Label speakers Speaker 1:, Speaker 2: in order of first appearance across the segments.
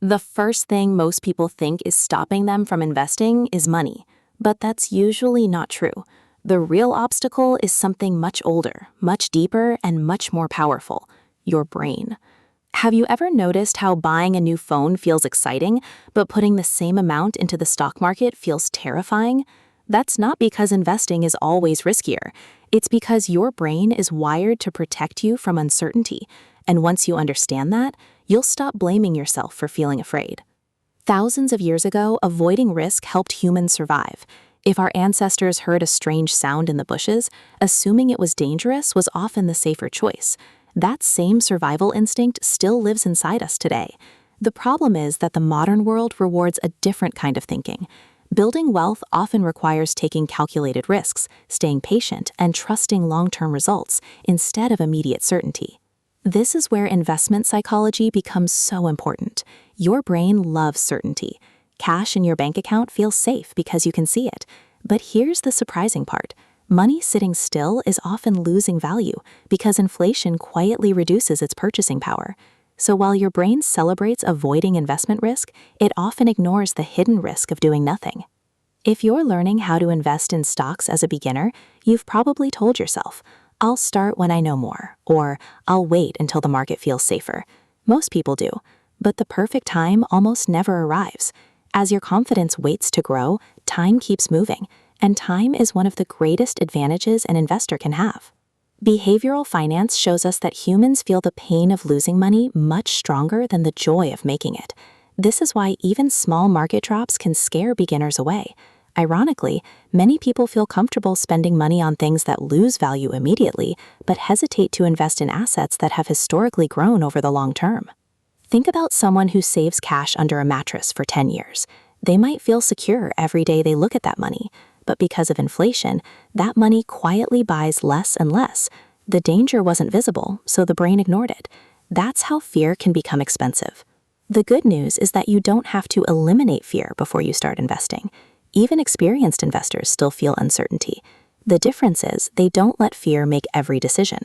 Speaker 1: The first thing most people think is stopping them from investing is money, but that's usually not true. The real obstacle is something much older, much deeper, and much more powerful: your brain. Have you ever noticed how buying a new phone feels exciting, but putting the same amount into the stock market feels terrifying? That's not because investing is always riskier. It's because your brain is wired to protect you from uncertainty, and once you understand that, you'll stop blaming yourself for feeling afraid. Thousands of years ago, avoiding risk helped humans survive. If our ancestors heard a strange sound in the bushes, assuming it was dangerous was often the safer choice. That same survival instinct still lives inside us today. The problem is that the modern world rewards a different kind of thinking. Building wealth often requires taking calculated risks, staying patient, and trusting long-term results instead of immediate certainty. This is where investment psychology becomes so important. Your brain loves certainty. Cash in your bank account feels safe because you can see it. But here's the surprising part. Money sitting still is often losing value because inflation quietly reduces its purchasing power. So while your brain celebrates avoiding investment risk, it often ignores the hidden risk of doing nothing. If you're learning how to invest in stocks as a beginner, you've probably told yourself, "I'll start when I know more," or "I'll wait until the market feels safer." Most people do, but the perfect time almost never arrives. As your confidence waits to grow, time keeps moving, and time is one of the greatest advantages an investor can have. Behavioral finance shows us that humans feel the pain of losing money much stronger than the joy of making it. This is why even small market drops can scare beginners away. Ironically, many people feel comfortable spending money on things that lose value immediately, but hesitate to invest in assets that have historically grown over the long term. Think about someone who saves cash under a mattress for 10 years. They might feel secure every day they look at that money, but because of inflation, that money quietly buys less and less. The danger wasn't visible, so the brain ignored it. That's how fear can become expensive. The good news is that you don't have to eliminate fear before you start investing. Even experienced investors still feel uncertainty. The difference is they don't let fear make every decision.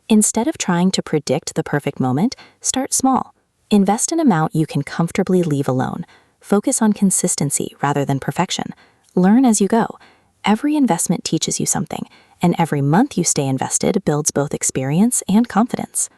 Speaker 1: Instead of trying to predict the perfect moment, start small. Invest an amount you can comfortably leave alone. Focus on consistency rather than perfection. Learn as you go. Every investment teaches you something, and every month you stay invested builds both experience and confidence.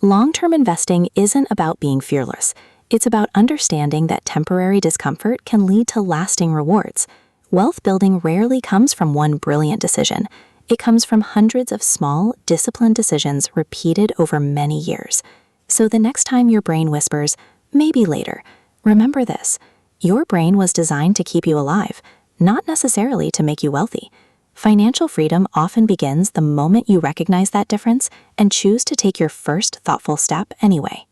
Speaker 1: Long-term investing isn't about being fearless. It's about understanding that temporary discomfort can lead to lasting rewards. Wealth building rarely comes from one brilliant decision. It comes from hundreds of small, disciplined decisions repeated over many years. So the next time your brain whispers, "Maybe later," remember this: your brain was designed to keep you alive, not necessarily to make you wealthy. Financial freedom often begins the moment you recognize that difference and choose to take your first thoughtful step anyway.